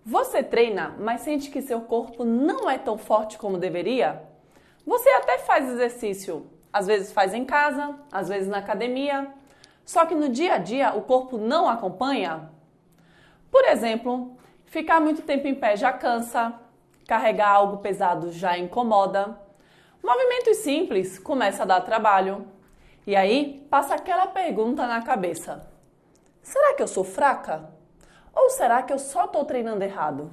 Você treina, mas sente que seu corpo não é tão forte como deveria? Você até faz exercício, às vezes faz em casa, às vezes na academia, só que no dia a dia o corpo não acompanha? Por exemplo, ficar muito tempo em pé já cansa, carregar algo pesado já incomoda, movimentos simples começa a dar trabalho. E aí passa aquela pergunta na cabeça: será que eu sou fraca? Ou será que eu só estou treinando errado?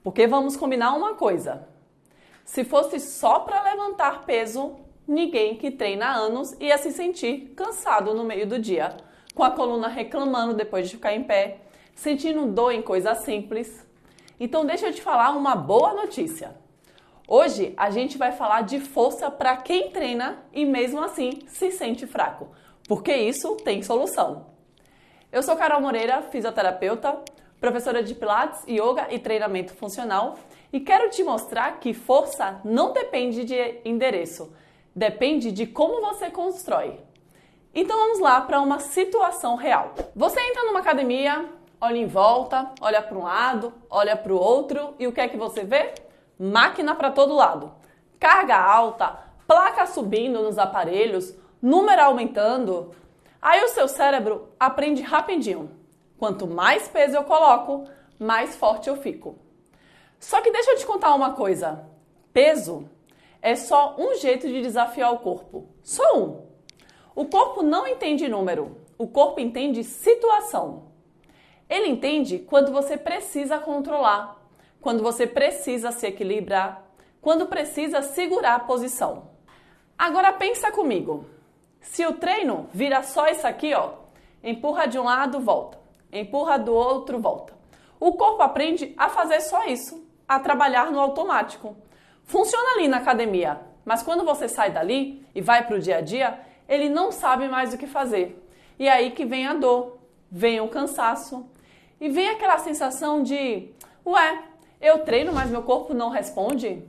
Porque vamos combinar uma coisa. Se fosse só para levantar peso, ninguém que treina há anos ia se sentir cansado no meio do dia, com a coluna reclamando depois de ficar em pé, sentindo dor em coisas simples. Então deixa eu te falar uma boa notícia. Hoje a gente vai falar de força para quem treina e mesmo assim se sente fraco, porque isso tem solução. Eu sou Carol Moreira, fisioterapeuta, professora de Pilates, Yoga e treinamento funcional e quero te mostrar que força não depende de endereço, depende de como você constrói. Então vamos lá para uma situação real. Você entra numa academia, olha em volta, olha para um lado, olha para o outro e o que é que você vê? Máquina para todo lado. Carga alta, placa subindo nos aparelhos, número aumentando. Aí o seu cérebro aprende rapidinho. Quanto mais peso eu coloco, mais forte eu fico. Só que deixa eu te contar uma coisa. Peso é só um jeito de desafiar o corpo. Só um. O corpo não entende número. O corpo entende situação. Ele entende quando você precisa controlar, quando você precisa se equilibrar, quando precisa segurar a posição. Agora pensa comigo. Se o treino vira só isso aqui, ó, empurra de um lado, volta, empurra do outro, volta. O corpo aprende a fazer só isso, a trabalhar no automático. Funciona ali na academia, mas quando você sai dali e vai para o dia a dia, ele não sabe mais o que fazer. E aí que vem a dor, vem o cansaço e vem aquela sensação de, ué, eu treino, mas meu corpo não responde?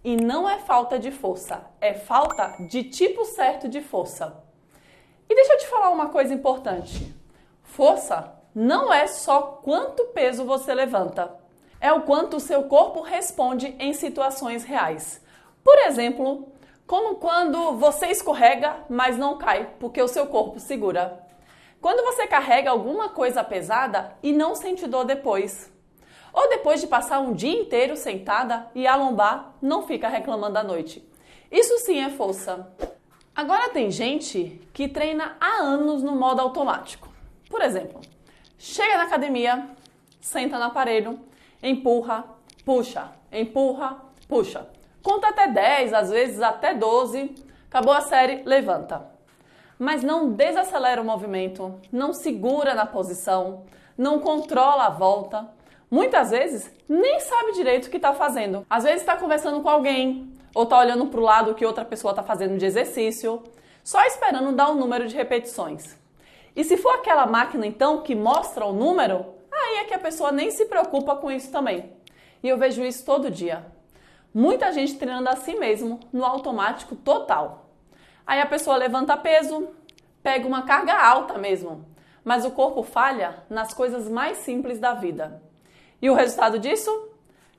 E não é falta de força, é falta de tipo certo de força. E deixa eu te falar uma coisa importante. Força não é só quanto peso você levanta, é o quanto o seu corpo responde em situações reais. Por exemplo, como quando você escorrega, mas não cai, porque o seu corpo segura. Quando você carrega alguma coisa pesada e não sente dor depois. Ou depois de passar um dia inteiro sentada e a lombar não fica reclamando à noite. Isso sim é força. Agora tem gente que treina há anos no modo automático. Por exemplo, chega na academia, senta no aparelho, empurra, puxa, empurra, puxa. Conta até 10, às vezes até 12, acabou a série, levanta. Mas não desacelera o movimento, não segura na posição, não controla a volta. Muitas vezes nem sabe direito o que está fazendo. Às vezes está conversando com alguém ou está olhando para o lado que outra pessoa está fazendo de exercício, só esperando dar um número de repetições. E se for aquela máquina então que mostra o número, aí é que a pessoa nem se preocupa com isso também. E eu vejo isso todo dia. Muita gente treinando assim mesmo, no automático total. Aí a pessoa levanta peso, pega uma carga alta mesmo, mas o corpo falha nas coisas mais simples da vida. E o resultado disso?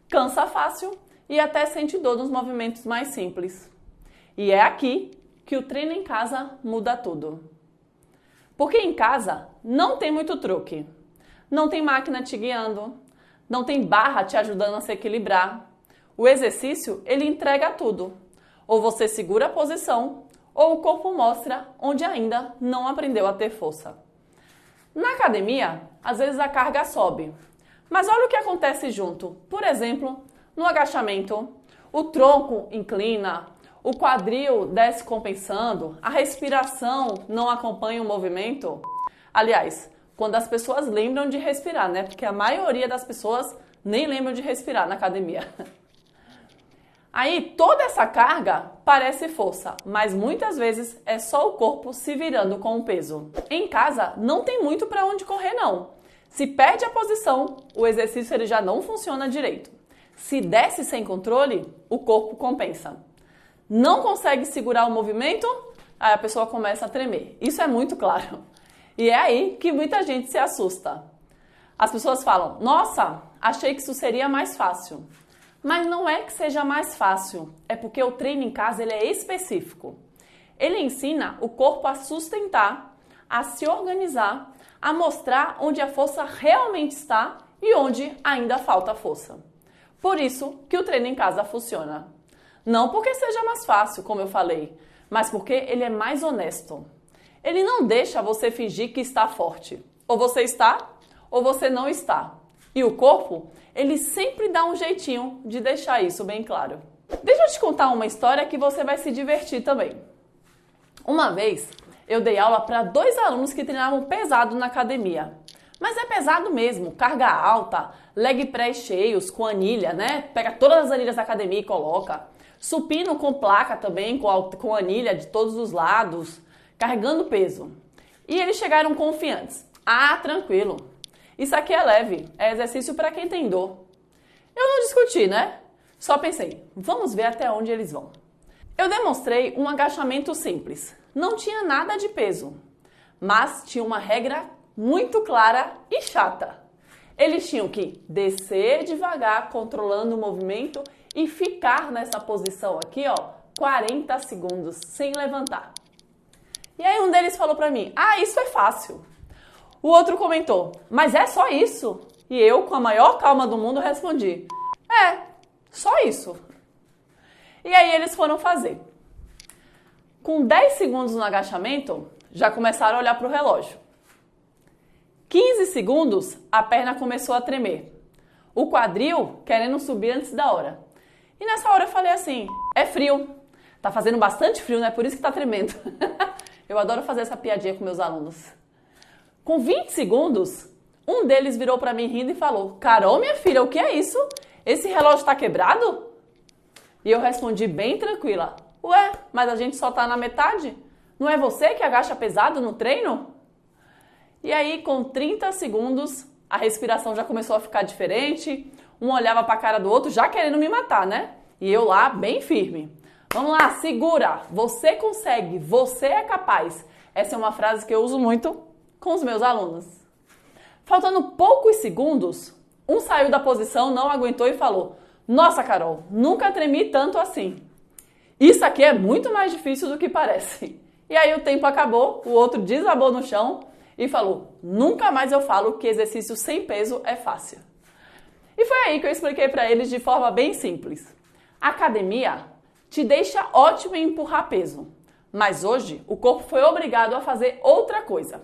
Cansa fácil e até sente dor nos movimentos mais simples. E é aqui que o treino em casa muda tudo. Porque em casa não tem muito truque. Não tem máquina te guiando, não tem barra te ajudando a se equilibrar. O exercício, ele entrega tudo. Ou você segura a posição, ou o corpo mostra onde ainda não aprendeu a ter força. Na academia, às vezes a carga sobe. Mas olha o que acontece junto. Por exemplo, no agachamento, o tronco inclina, o quadril desce compensando, a respiração não acompanha o movimento. Aliás, quando as pessoas lembram de respirar, né? Porque a maioria das pessoas nem lembram de respirar na academia. Aí toda essa carga parece força, mas muitas vezes é só o corpo se virando com o peso. Em casa não tem muito para onde correr não. Se perde a posição, o exercício ele já não funciona direito. Se desce sem controle, o corpo compensa. Não consegue segurar o movimento, aí a pessoa começa a tremer. Isso é muito claro. E é aí que muita gente se assusta. As pessoas falam, nossa, achei que isso seria mais fácil. Mas não é que seja mais fácil, é porque o treino em casa ele é específico. Ele ensina o corpo a sustentar, a se organizar, a mostrar onde a força realmente está e onde ainda falta força. Por isso que o treino em casa funciona. Não porque seja mais fácil, como eu falei, mas porque ele é mais honesto. Ele não deixa você fingir que está forte. Ou você está, ou você não está. E o corpo, ele sempre dá um jeitinho de deixar isso bem claro. Deixa eu te contar uma história que você vai se divertir também. Uma vez, eu dei aula para 2 alunos que treinavam pesado na academia. Mas é pesado mesmo, carga alta, leg press cheios, com anilha, né? Pega todas as anilhas da academia e coloca. Supino com placa também, com anilha de todos os lados, carregando peso. E eles chegaram confiantes. Ah, tranquilo. Isso aqui é leve, é exercício para quem tem dor. Eu não discuti, né? Só pensei, vamos ver até onde eles vão. Eu demonstrei um agachamento simples. Não tinha nada de peso, mas tinha uma regra muito clara e chata. Eles tinham que descer devagar, controlando o movimento e ficar nessa posição aqui, ó, 40 segundos, sem levantar. E aí um deles falou pra mim, ah, isso é fácil. O outro comentou, mas é só isso? E eu, com a maior calma do mundo, respondi, é, só isso. E aí eles foram fazer. Com 10 segundos no agachamento, já começaram a olhar para o relógio. 15 segundos, a perna começou a tremer. O quadril querendo subir antes da hora. E nessa hora eu falei assim, é frio. Tá fazendo bastante frio, né? Por isso que tá tremendo. Eu adoro fazer essa piadinha com meus alunos. Com 20 segundos, um deles virou para mim rindo e falou, Carol, minha filha, o que é isso? Esse relógio tá quebrado? E eu respondi bem tranquila, ué, mas a gente só tá na metade? Não é você que agacha pesado no treino? E aí, com 30 segundos, a respiração já começou a ficar diferente, um olhava para a cara do outro já querendo me matar, né? E eu lá, bem firme. Vamos lá, segura, você consegue, você é capaz. Essa é uma frase que eu uso muito com os meus alunos. Faltando poucos segundos, um saiu da posição, não aguentou e falou, nossa, Carol, nunca tremi tanto assim. Isso aqui é muito mais difícil do que parece. E aí o tempo acabou, o outro desabou no chão e falou, nunca mais eu falo que exercício sem peso é fácil. E foi aí que eu expliquei para eles de forma bem simples. A academia te deixa ótimo em empurrar peso, mas hoje o corpo foi obrigado a fazer outra coisa.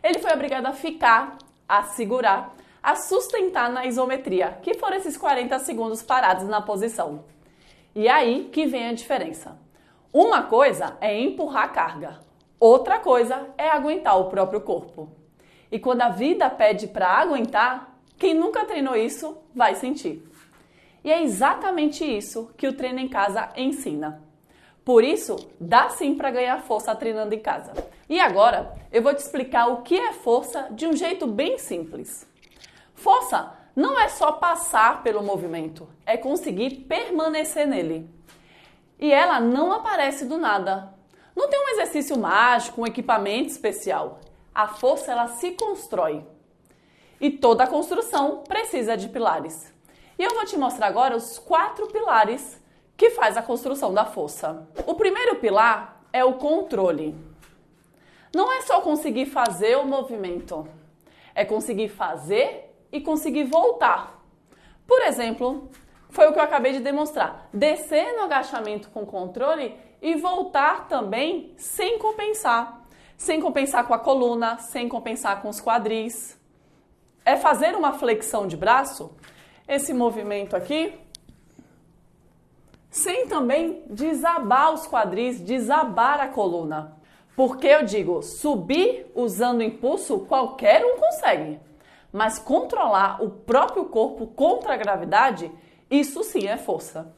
Ele foi obrigado a ficar, a segurar, a sustentar na isometria, que foram esses 40 segundos parados na posição. E aí que vem a diferença. Uma coisa é empurrar a carga, outra coisa é aguentar o próprio corpo. E quando a vida pede para aguentar, quem nunca treinou isso vai sentir. E é exatamente isso que o treino em casa ensina. Por isso, dá sim para ganhar força treinando em casa. E agora, eu vou te explicar o que é força de um jeito bem simples. Força não é só passar pelo movimento, é conseguir permanecer nele. E ela não aparece do nada. Não tem um exercício mágico, um equipamento especial. A força, ela se constrói. E toda construção precisa de pilares. E eu vou te mostrar agora os 4 pilares que faz a construção da força. O primeiro pilar é o controle. Não é só conseguir fazer o movimento, é conseguir fazer e conseguir voltar. Por exemplo, foi o que eu acabei de demonstrar. Descer no agachamento com controle e voltar também sem compensar. Sem compensar com a coluna, sem compensar com os quadris. É fazer uma flexão de braço, esse movimento aqui, sem também desabar os quadris, desabar a coluna. Porque eu digo, subir usando impulso, qualquer um consegue. Mas controlar o próprio corpo contra a gravidade, isso sim é força.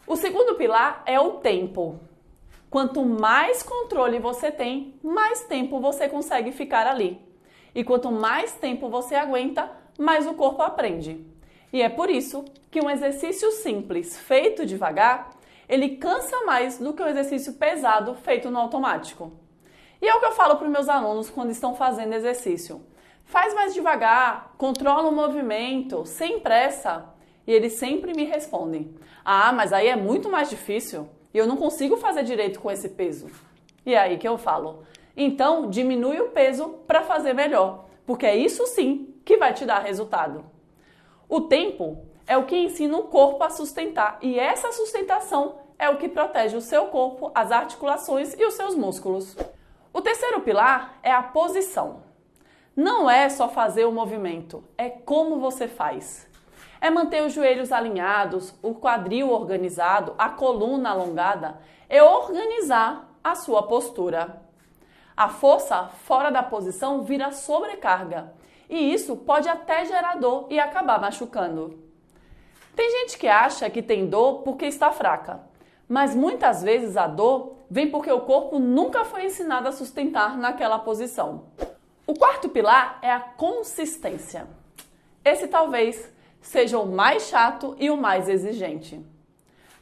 O segundo pilar é o tempo. Quanto mais controle você tem, mais tempo você consegue ficar ali. E quanto mais tempo você aguenta, mais o corpo aprende. E é por isso que um exercício simples, feito devagar, ele cansa mais do que um exercício pesado feito no automático. E é o que eu falo para os meus alunos quando estão fazendo exercício. Faz mais devagar, controla o movimento, sem pressa. E eles sempre me respondem: ah, mas aí é muito mais difícil e eu não consigo fazer direito com esse peso. E é aí que eu falo: então diminui o peso para fazer melhor, porque é isso sim que vai te dar resultado. O tempo é o que ensina o corpo a sustentar e essa sustentação é o que protege o seu corpo, as articulações e os seus músculos. O terceiro pilar é a posição. Não é só fazer o movimento, é como você faz. É manter os joelhos alinhados, o quadril organizado, a coluna alongada, é organizar a sua postura. A força fora da posição vira sobrecarga e isso pode até gerar dor e acabar machucando. Tem gente que acha que tem dor porque está fraca, mas muitas vezes a dor vem porque o corpo nunca foi ensinado a sustentar naquela posição. O quarto pilar é a consistência. Esse talvez seja o mais chato e o mais exigente.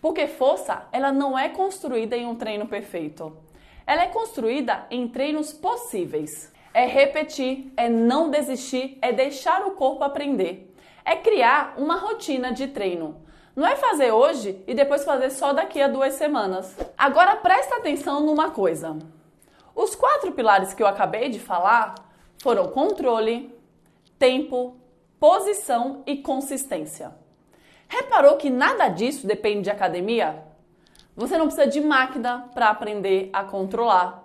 Porque força, ela não é construída em um treino perfeito. Ela é construída em treinos possíveis. É repetir, é não desistir, é deixar o corpo aprender. É criar uma rotina de treino. Não é fazer hoje e depois fazer só daqui a 2 semanas. Agora presta atenção numa coisa. Os 4 pilares que eu acabei de falar foram controle, tempo, posição e consistência. Reparou que nada disso depende de academia? Você não precisa de máquina para aprender a controlar.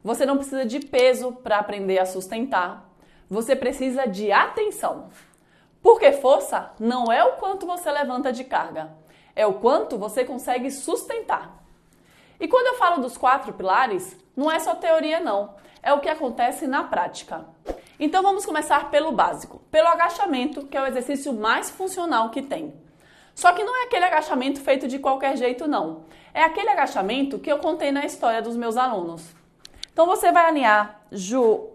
Você não precisa de peso para aprender a sustentar. Você precisa de atenção. Porque força não é o quanto você levanta de carga, é o quanto você consegue sustentar. E quando eu falo dos 4 pilares, não é só teoria não, é o que acontece na prática. Então vamos começar pelo básico, pelo agachamento, que é o exercício mais funcional que tem. Só que não é aquele agachamento feito de qualquer jeito não, é aquele agachamento que eu contei na história dos meus alunos. Então você vai alinhar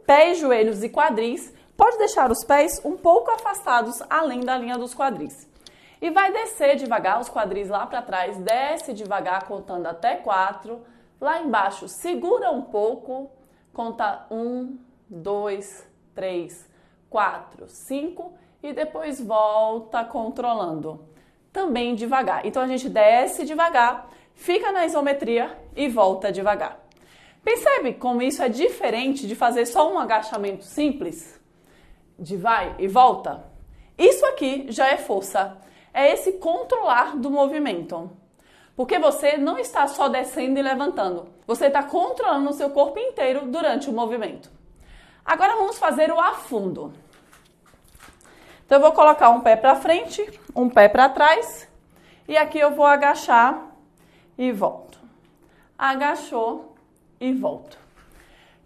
pés, joelhos e quadris, pode deixar os pés um pouco afastados além da linha dos quadris. E vai descer devagar os quadris lá para trás, desce devagar contando até 4, lá embaixo segura um pouco, conta 1, 2, 3, 4, 5 e depois volta controlando. Também devagar. Então a gente desce devagar, fica na isometria e volta devagar. Percebe como isso é diferente de fazer só um agachamento simples? De vai e volta? Isso aqui já é força. É esse controlar do movimento. Porque você não está só descendo e levantando. Você está controlando o seu corpo inteiro durante o movimento. Agora vamos fazer o afundo. Então eu vou colocar um pé para frente, um pé para trás. E aqui eu vou agachar e volto. Agachou e volto.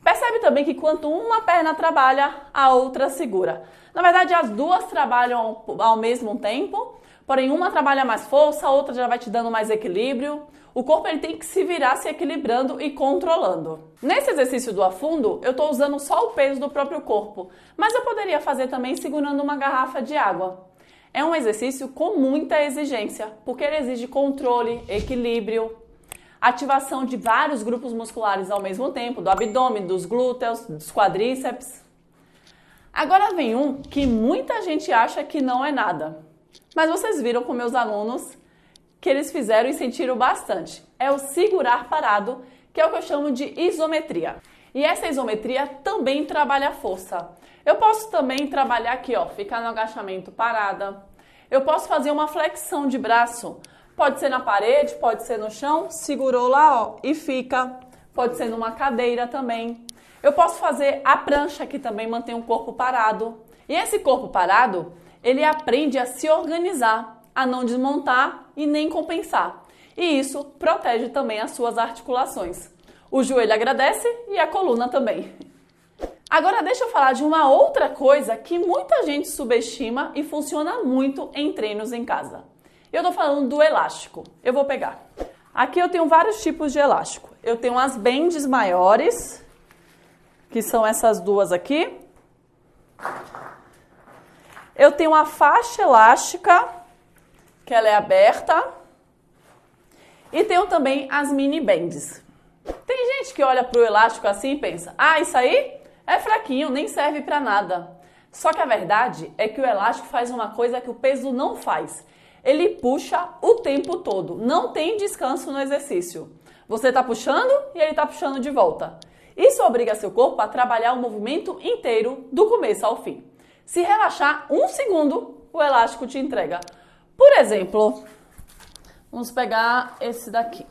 Percebe também que quanto uma perna trabalha, a outra segura. Na verdade, as duas trabalham ao mesmo tempo, porém uma trabalha mais força, a outra já vai te dando mais equilíbrio. O corpo ele tem que se virar se equilibrando e controlando. Nesse exercício do afundo, eu estou usando só o peso do próprio corpo, mas eu poderia fazer também segurando uma garrafa de água. É um exercício com muita exigência, porque ele exige controle, equilíbrio, ativação de vários grupos musculares ao mesmo tempo, do abdômen, dos glúteos, dos quadríceps. Agora vem um que muita gente acha que não é nada, mas vocês viram com meus alunos que eles fizeram e sentiram bastante. É o segurar parado, que é o que eu chamo de isometria. E essa isometria também trabalha a força. Eu posso também trabalhar aqui, ó, ficar no agachamento parada. Eu posso fazer uma flexão de braço. Pode ser na parede, pode ser no chão, segurou lá, ó, e fica. Pode ser numa cadeira também. Eu posso fazer a prancha, que também mantém o corpo parado. E esse corpo parado, ele aprende a se organizar, a não desmontar e nem compensar. E isso protege também as suas articulações. O joelho agradece e a coluna também. Agora deixa eu falar de uma outra coisa que muita gente subestima e funciona muito em treinos em casa. Eu tô falando do elástico. Eu vou pegar. Aqui eu tenho vários tipos de elástico. Eu tenho as bands maiores, que são essas duas aqui. Eu tenho a faixa elástica, que ela é aberta. E tenho também as mini bands. Tem gente que olha pro elástico assim e pensa, ah, isso aí é fraquinho, nem serve para nada. Só que a verdade é que o elástico faz uma coisa que o peso não faz. Ele puxa o tempo todo, não tem descanso no exercício. Você está puxando e ele está puxando de volta. Isso obriga seu corpo a trabalhar o movimento inteiro, do começo ao fim. Se relaxar 1 segundo, o elástico te entrega. Por exemplo, vamos pegar esse daqui.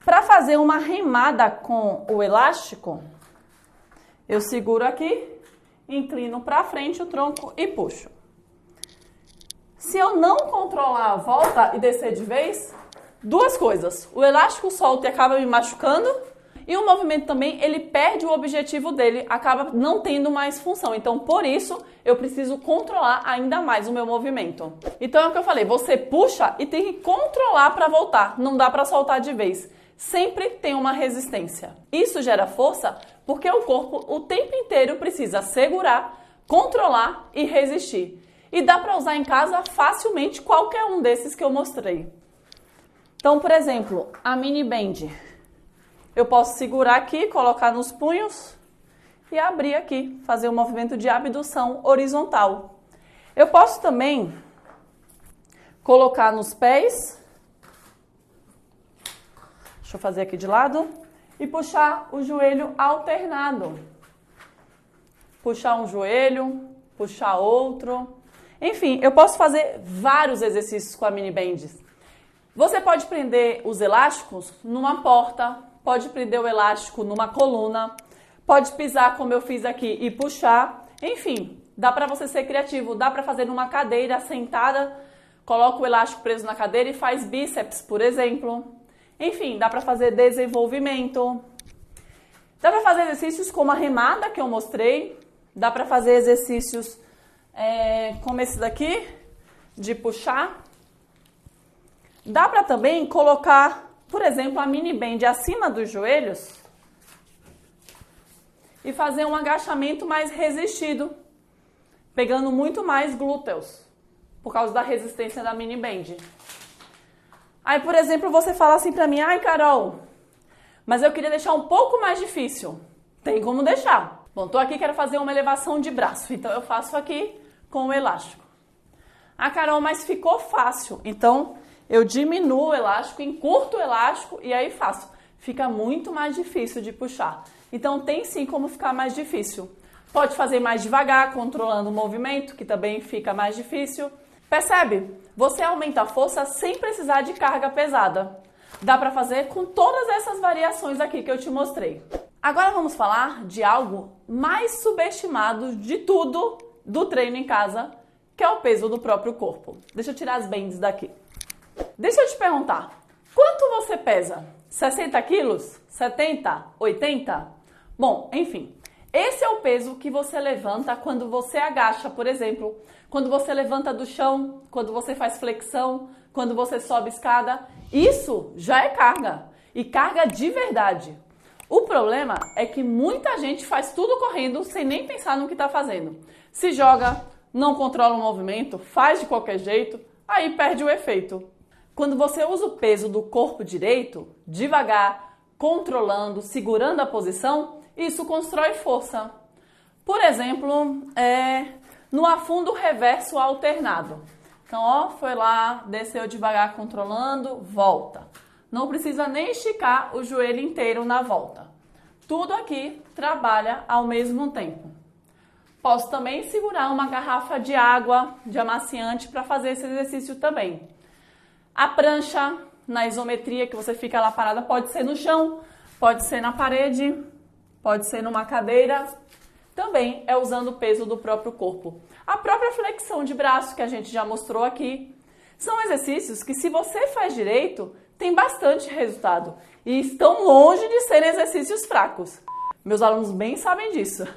Para fazer uma remada com o elástico, eu seguro aqui, inclino para frente o tronco e puxo. Se eu não controlar a volta e descer de vez, 2 coisas. O elástico solta e acaba me machucando, e o movimento também, ele perde o objetivo dele, acaba não tendo mais função. Então, por isso, eu preciso controlar ainda mais o meu movimento. Então, é o que eu falei, você puxa e tem que controlar para voltar, não dá para soltar de vez. Sempre tem uma resistência. Isso gera força porque o corpo o tempo inteiro precisa segurar, controlar e resistir. E dá para usar em casa facilmente qualquer um desses que eu mostrei. Então, por exemplo, a mini band. Eu posso segurar aqui, colocar nos punhos e abrir aqui, fazer um movimento de abdução horizontal. Eu posso também colocar nos pés. Deixa eu fazer aqui de lado. E puxar o joelho alternado. Puxar um joelho, puxar outro. Enfim, eu posso fazer vários exercícios com a mini band. Você pode prender os elásticos numa porta, pode prender o elástico numa coluna, pode pisar como eu fiz aqui e puxar. Enfim, dá para você ser criativo, dá para fazer numa cadeira sentada, coloca o elástico preso na cadeira e faz bíceps, por exemplo. Enfim, dá para fazer desenvolvimento. Dá para fazer exercícios como a remada que eu mostrei. Dá para fazer exercícios como esse daqui, de puxar. Dá para também colocar, por exemplo, a mini band acima dos joelhos e fazer um agachamento mais resistido, pegando muito mais glúteos, por causa da resistência da mini band. Aí, por exemplo, você fala assim pra mim, ai, Carol, mas eu queria deixar um pouco mais difícil. Tem como deixar. Bom, tô aqui, quero fazer uma elevação de braço, então eu faço aqui com o elástico. Ah, Carol, mas ficou fácil. Então, eu diminuo o elástico, encurto o elástico e aí faço. Fica muito mais difícil de puxar. Então, tem sim como ficar mais difícil. Pode fazer mais devagar, controlando o movimento, que também fica mais difícil. Percebe? Você aumenta a força sem precisar de carga pesada. Dá para fazer com todas essas variações aqui que eu te mostrei. Agora vamos falar de algo mais subestimado de tudo do treino em casa, que é o peso do próprio corpo. Deixa eu tirar as bands daqui. Deixa eu te perguntar, quanto você pesa? 60 quilos? 70? 80? Bom, enfim, esse é o peso que você levanta quando você agacha, por exemplo, quando você levanta do chão, quando você faz flexão, quando você sobe escada. Isso já é carga, e carga de verdade. O problema é que muita gente faz tudo correndo sem nem pensar no que está fazendo. Se joga, não controla o movimento, faz de qualquer jeito, aí perde o efeito. Quando você usa o peso do corpo direito, devagar, controlando, segurando a posição, isso constrói força. Por exemplo, no afundo reverso alternado. Então, ó, foi lá, desceu devagar controlando, volta. Não precisa nem esticar o joelho inteiro na volta. Tudo aqui trabalha ao mesmo tempo. Posso também segurar uma garrafa de água, de amaciante, para fazer esse exercício também. A prancha, na isometria, que você fica lá parada, pode ser no chão, pode ser na parede, pode ser numa cadeira. Também é usando o peso do próprio corpo. A própria flexão de braço, que a gente já mostrou aqui. São exercícios que, se você faz direito, tem bastante resultado. E estão longe de serem exercícios fracos. Meus alunos bem sabem disso.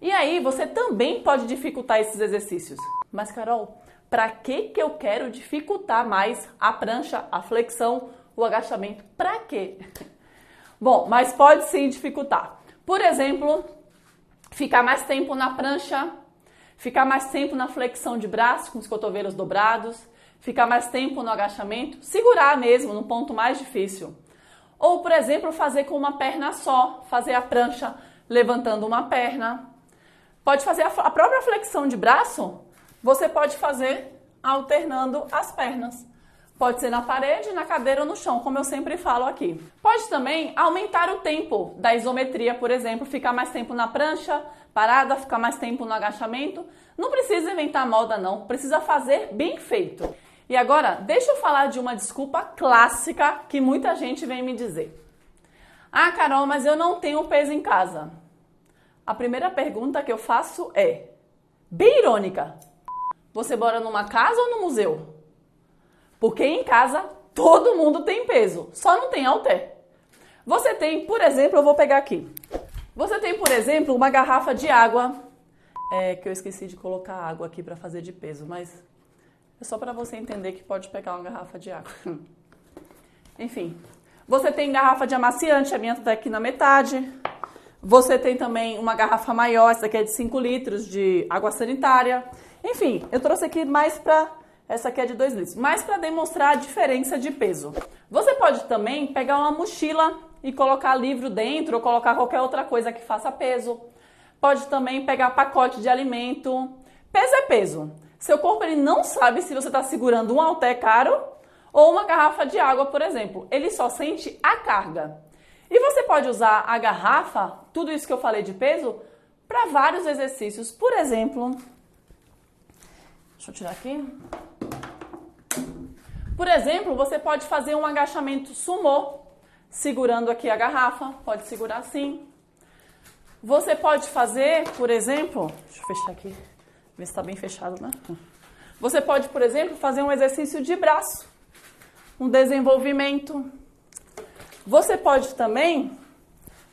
E aí, você também pode dificultar esses exercícios. Mas, Carol, para que eu quero dificultar mais a prancha, a flexão, o agachamento? Para quê? Bom, mas pode sim dificultar. Por exemplo, ficar mais tempo na prancha, ficar mais tempo na flexão de braço com os cotovelos dobrados, ficar mais tempo no agachamento, segurar mesmo no ponto mais difícil. Ou, por exemplo, fazer com uma perna só, fazer a prancha levantando uma perna. Pode fazer a própria flexão de braço, você pode fazer alternando as pernas. Pode ser na parede, na cadeira ou no chão, como eu sempre falo aqui. Pode também aumentar o tempo da isometria, por exemplo, ficar mais tempo na prancha, parada, ficar mais tempo no agachamento. Não precisa inventar moda não, precisa fazer bem feito. E agora, deixa eu falar de uma desculpa clássica que muita gente vem me dizer. Ah, Carol, mas eu não tenho peso em casa. A primeira pergunta que eu faço é, bem irônica, você mora numa casa ou no museu? Porque em casa todo mundo tem peso, só não tem halter. Você tem, por exemplo, eu vou pegar aqui. Você tem, por exemplo, uma garrafa de água, que eu esqueci de colocar água aqui para fazer de peso, mas é só para você entender que pode pegar uma garrafa de água. Enfim, você tem garrafa de amaciante, a minha está aqui na metade. Você tem também uma garrafa maior, essa aqui é de 5 litros de água sanitária. Enfim, eu trouxe aqui mais para... Essa aqui é de 2 litros, mais para demonstrar a diferença de peso. Você pode também pegar uma mochila e colocar livro dentro ou colocar qualquer outra coisa que faça peso. Pode também pegar pacote de alimento. Peso é peso. Seu corpo ele não sabe se você está segurando um halter caro ou uma garrafa de água, por exemplo. Ele só sente a carga. E você pode usar a garrafa, tudo isso que eu falei de peso, para vários exercícios. Por exemplo, deixa eu tirar aqui. Por exemplo, você pode fazer um agachamento sumô, segurando aqui a garrafa, pode segurar assim. Você pode fazer, por exemplo, deixa eu fechar aqui, ver se está bem fechado, né? Você pode, por exemplo, fazer um exercício de braço, um desenvolvimento. Você pode também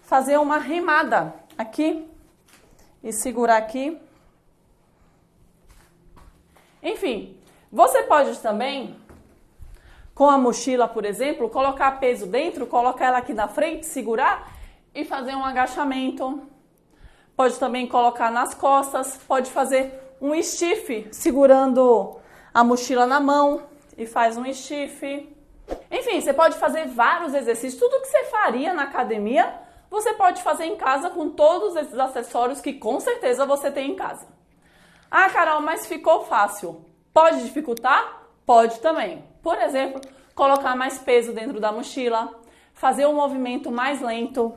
fazer uma remada aqui e segurar aqui. Enfim, você pode também, com a mochila, por exemplo, colocar peso dentro, colocar ela aqui na frente, segurar e fazer um agachamento. Pode também colocar nas costas, pode fazer um stiff, segurando a mochila na mão e faz um stiff. Enfim, você pode fazer vários exercícios. Tudo que você faria na academia, você pode fazer em casa com todos esses acessórios que com certeza você tem em casa. Ah, Carol, mas ficou fácil. Pode dificultar? Pode também. Por exemplo, colocar mais peso dentro da mochila, fazer um movimento mais lento.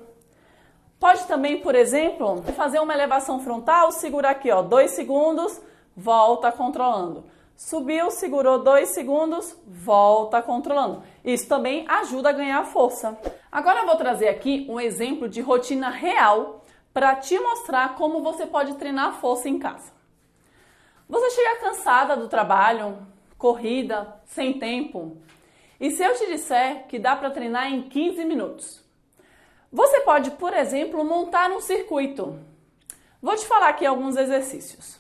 Pode também, por exemplo, fazer uma elevação frontal, segurar aqui, ó, 2 segundos, volta controlando. Subiu, segurou 2 segundos, volta controlando. Isso também ajuda a ganhar força. Agora eu vou trazer aqui um exemplo de rotina real para te mostrar como você pode treinar força em casa. Você chega cansada do trabalho, corrida, sem tempo. E se eu te disser que dá para treinar em 15 minutos? Você pode, por exemplo, montar um circuito. Vou te falar aqui alguns exercícios.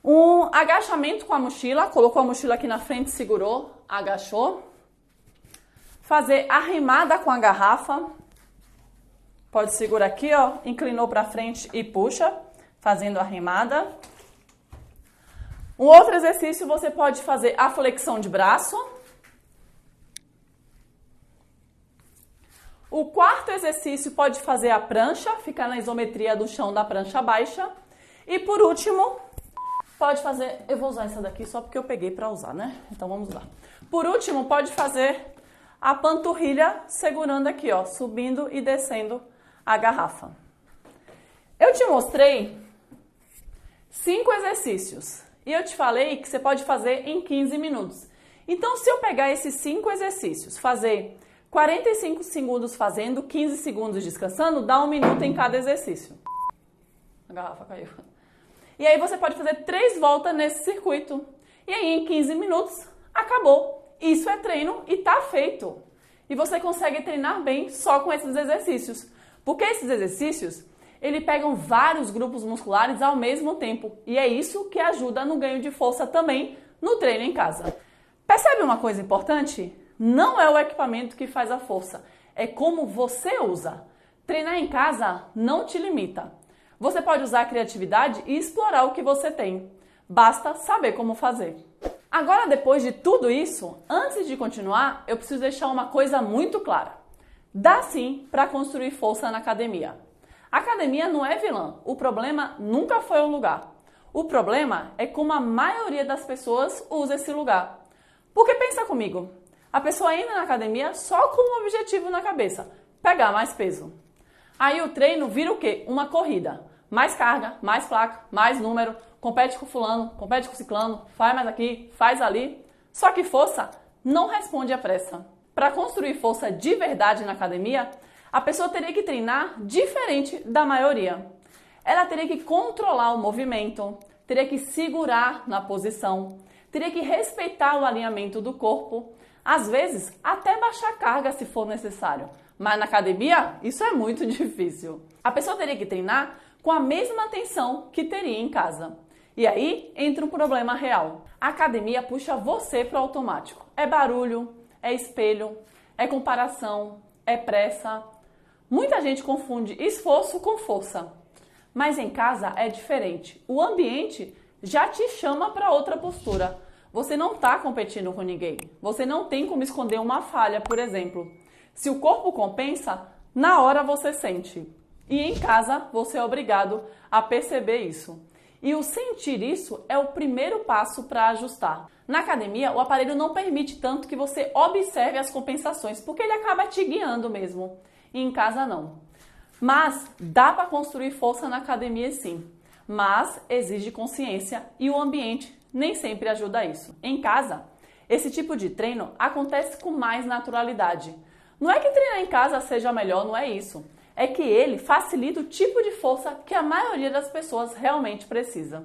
Um agachamento com a mochila, colocou a mochila aqui na frente, segurou, agachou. Fazer a remada com a garrafa. Pode segurar aqui, ó, inclinou para frente e puxa, fazendo a remada. Um outro exercício, você pode fazer a flexão de braço. O quarto exercício pode fazer a prancha, ficar na isometria do chão da prancha baixa. E por último, pode fazer... Eu vou usar essa daqui só porque eu peguei para usar, né? Então vamos lá. Por último, pode fazer a panturrilha segurando aqui, ó, subindo e descendo a garrafa. Eu te mostrei 5 exercícios. E eu te falei que você pode fazer em 15 minutos. Então, se eu pegar esses 5 exercícios, fazer 45 segundos fazendo, 15 segundos descansando, dá 1 minuto em cada exercício. A garrafa caiu. E aí você pode fazer 3 voltas nesse circuito. E aí em 15 minutos, acabou. Isso é treino e tá feito. E você consegue treinar bem só com esses exercícios. Porque esses exercícios... eles pegam vários grupos musculares ao mesmo tempo. E é isso que ajuda no ganho de força também no treino em casa. Percebe uma coisa importante? Não é o equipamento que faz a força, é como você usa. Treinar em casa não te limita. Você pode usar a criatividade e explorar o que você tem. Basta saber como fazer. Agora, depois de tudo isso, antes de continuar, eu preciso deixar uma coisa muito clara. Dá sim para construir força na academia. A academia não é vilã, o problema nunca foi o lugar. O problema é como a maioria das pessoas usa esse lugar. Porque pensa comigo, a pessoa entra na academia só com um objetivo na cabeça, pegar mais peso. Aí o treino vira o quê? Uma corrida. Mais carga, mais placa, mais número, compete com fulano, compete com ciclano, faz mais aqui, faz ali. Só que força não responde à pressa. Para construir força de verdade na academia, a pessoa teria que treinar diferente da maioria. Ela teria que controlar o movimento, teria que segurar na posição, teria que respeitar o alinhamento do corpo, às vezes até baixar carga se for necessário. Mas na academia, isso é muito difícil. A pessoa teria que treinar com a mesma atenção que teria em casa. E aí entra um problema real. A academia puxa você para o automático. É barulho, é espelho, é comparação, é pressa. Muita gente confunde esforço com força. Mas em casa é diferente. O ambiente já te chama para outra postura. Você não está competindo com ninguém. Você não tem como esconder uma falha, por exemplo. Se o corpo compensa, na hora você sente. E em casa você é obrigado a perceber isso. E o sentir isso é o primeiro passo para ajustar. Na academia, o aparelho não permite tanto que você observe as compensações, porque ele acaba te guiando mesmo. E em casa não. Mas dá para construir força na academia sim. Mas exige consciência e o ambiente nem sempre ajuda a isso. Em casa, esse tipo de treino acontece com mais naturalidade. Não é que treinar em casa seja melhor, não é isso. É que ele facilita o tipo de força que a maioria das pessoas realmente precisa.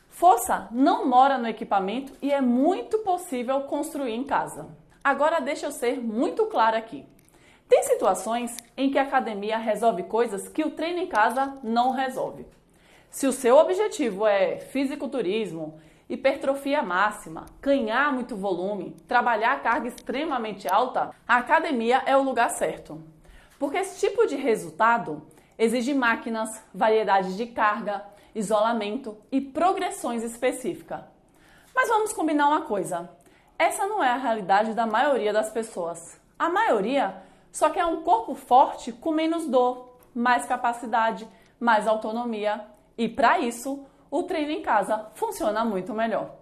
Força não mora no equipamento e é muito possível construir em casa. Agora deixa eu ser muito clara aqui. Tem situações em que a academia resolve coisas que o treino em casa não resolve. Se o seu objetivo é fisiculturismo, hipertrofia máxima, ganhar muito volume, trabalhar a carga extremamente alta, a academia é o lugar certo. Porque esse tipo de resultado exige máquinas, variedade de carga, isolamento e progressões específicas. Mas vamos combinar uma coisa, essa não é a realidade da maioria das pessoas. A maioria só quer um corpo forte com menos dor, mais capacidade, mais autonomia e para isso o treino em casa funciona muito melhor.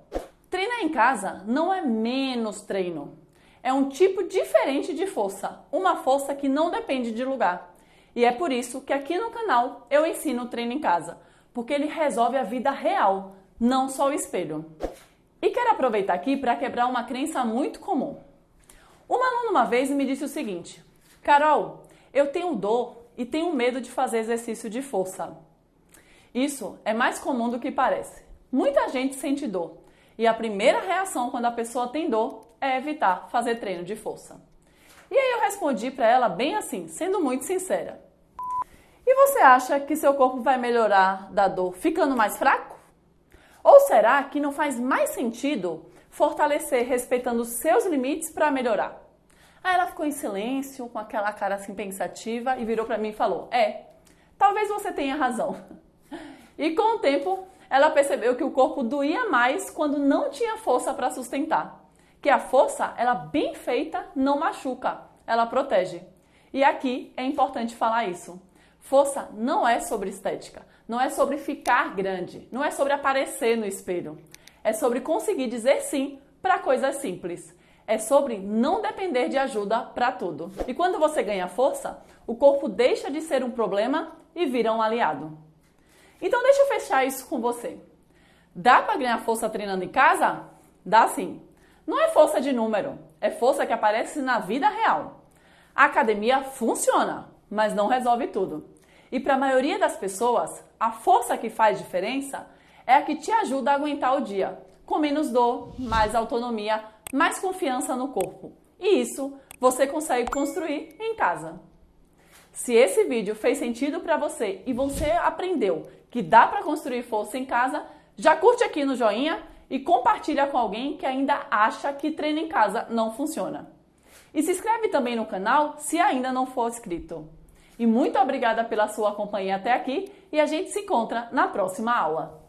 Treinar em casa não é menos treino. É um tipo diferente de força, uma força que não depende de lugar. E é por isso que aqui no canal eu ensino o treino em casa, porque ele resolve a vida real, não só o espelho. E quero aproveitar aqui para quebrar uma crença muito comum. Uma aluna uma vez me disse o seguinte: Carol, eu tenho dor e tenho medo de fazer exercício de força. Isso é mais comum do que parece. Muita gente sente dor e a primeira reação quando a pessoa tem dor é evitar fazer treino de força. E aí eu respondi para ela bem assim, sendo muito sincera. E você acha que seu corpo vai melhorar da dor ficando mais fraco? Ou será que não faz mais sentido fortalecer respeitando os seus limites para melhorar? Aí ela ficou em silêncio, com aquela cara assim pensativa e virou para mim e falou: talvez você tenha razão. E com o tempo, ela percebeu que o corpo doía mais quando não tinha força para sustentar. Que a força, ela bem feita, não machuca, ela protege. E aqui é importante falar isso. Força não é sobre estética, não é sobre ficar grande, não é sobre aparecer no espelho. É sobre conseguir dizer sim para coisas simples. É sobre não depender de ajuda para tudo. E quando você ganha força, o corpo deixa de ser um problema e vira um aliado. Então deixa eu fechar isso com você. Dá para ganhar força treinando em casa? Dá sim. Não é força de número, é força que aparece na vida real. A academia funciona, mas não resolve tudo. E para a maioria das pessoas, a força que faz diferença é a que te ajuda a aguentar o dia, com menos dor, mais autonomia, mais confiança no corpo. E isso você consegue construir em casa. Se esse vídeo fez sentido para você e você aprendeu que dá para construir força em casa, já curte aqui no joinha e compartilha com alguém que ainda acha que treino em casa não funciona. E se inscreve também no canal se ainda não for inscrito. E muito obrigada pela sua companhia até aqui e a gente se encontra na próxima aula.